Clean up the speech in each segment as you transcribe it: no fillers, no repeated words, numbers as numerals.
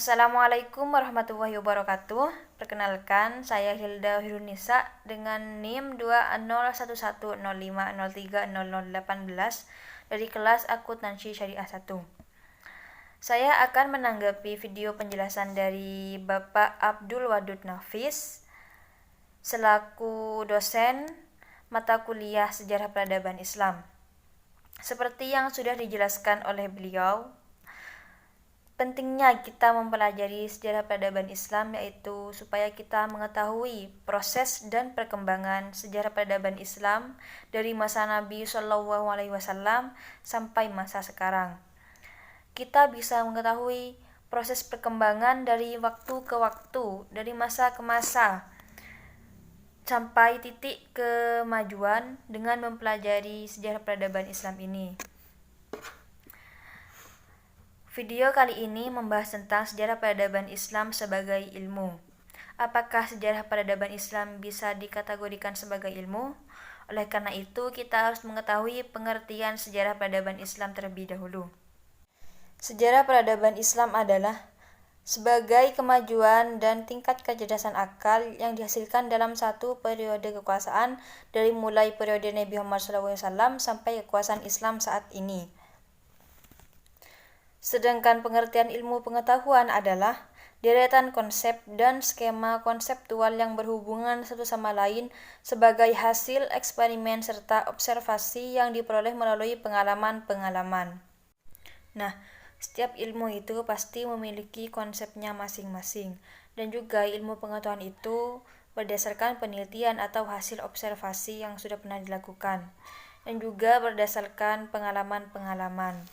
Assalamualaikum warahmatullahi wabarakatuh. Perkenalkan, saya Hilda Hirunisa dengan NIM 201105030018 dari kelas Akuntansi Syariah 1. Saya akan menanggapi video penjelasan dari Bapak Abdul Wadud Nafis selaku dosen mata kuliah Sejarah Peradaban Islam. Seperti yang sudah dijelaskan oleh beliau, pentingnya kita mempelajari sejarah peradaban Islam yaitu supaya kita mengetahui proses dan perkembangan sejarah peradaban Islam dari masa Nabi Shallallahu Alaihi Wasallam sampai masa sekarang. Kita bisa mengetahui proses perkembangan dari waktu ke waktu, dari masa ke masa, sampai titik kemajuan dengan mempelajari sejarah peradaban Islam ini. Video kali ini membahas tentang sejarah peradaban Islam sebagai ilmu. Apakah sejarah peradaban Islam bisa dikategorikan sebagai ilmu? Oleh karena itu, kita harus mengetahui pengertian sejarah peradaban Islam terlebih dahulu. Sejarah peradaban Islam adalah sebagai kemajuan dan tingkat kecerdasan akal yang dihasilkan dalam satu periode kekuasaan dari mulai periode Nabi Muhammad SAW sampai kekuasaan Islam saat ini. Sedangkan pengertian ilmu pengetahuan adalah deretan konsep dan skema konseptual yang berhubungan satu sama lain sebagai hasil eksperimen serta observasi yang diperoleh melalui pengalaman-pengalaman. Nah, setiap ilmu itu pasti memiliki konsepnya masing-masing, dan juga ilmu pengetahuan itu berdasarkan penelitian atau hasil observasi yang sudah pernah dilakukan, dan juga berdasarkan pengalaman-pengalaman.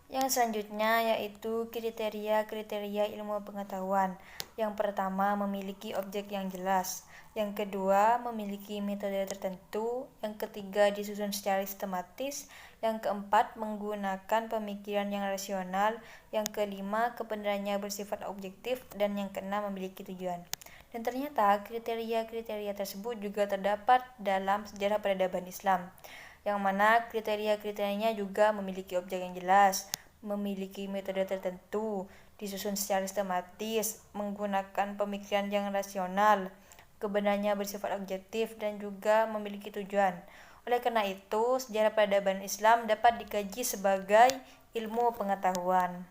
Yang selanjutnya yaitu kriteria-kriteria ilmu pengetahuan. Yang pertama, memiliki objek yang jelas. Yang kedua, memiliki metode tertentu. Yang ketiga, disusun secara sistematis. Yang keempat, menggunakan pemikiran yang rasional. Yang kelima, kebenarannya bersifat objektif. Dan yang keenam, memiliki tujuan. Dan ternyata kriteria-kriteria tersebut juga terdapat dalam sejarah peradaban Islam, yang mana kriteria-kriterianya juga memiliki objek yang jelas, memiliki metode tertentu, disusun secara sistematis, menggunakan pemikiran yang rasional, kebenarannya bersifat objektif, dan juga memiliki tujuan. Oleh karena itu, sejarah peradaban Islam dapat dikaji sebagai ilmu pengetahuan.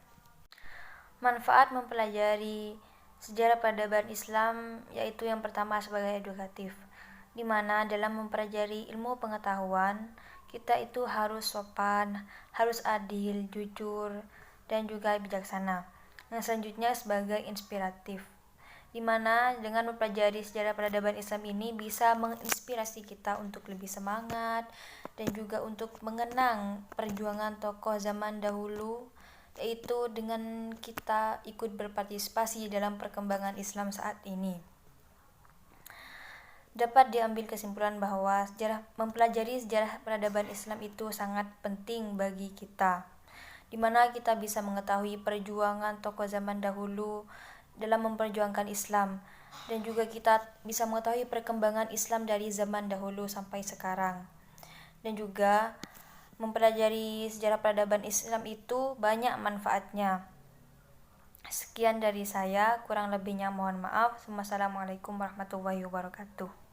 Manfaat mempelajari sejarah peradaban Islam yaitu yang pertama sebagai edukatif, di mana dalam mempelajari ilmu pengetahuan kita itu harus sopan, harus adil, jujur, dan juga bijaksana. Yang selanjutnya sebagai inspiratif, di mana dengan mempelajari sejarah peradaban Islam ini bisa menginspirasi kita untuk lebih semangat dan juga untuk mengenang perjuangan tokoh zaman dahulu, yaitu dengan kita ikut berpartisipasi dalam perkembangan Islam saat ini. Dapat diambil kesimpulan bahwa mempelajari sejarah peradaban Islam itu sangat penting bagi kita, di mana kita bisa mengetahui perjuangan tokoh zaman dahulu dalam memperjuangkan Islam, dan juga kita bisa mengetahui perkembangan Islam dari zaman dahulu sampai sekarang. Dan juga mempelajari sejarah peradaban Islam itu banyak manfaatnya. Sekian dari saya, kurang lebihnya mohon maaf. Wassalamualaikum warahmatullahi wabarakatuh.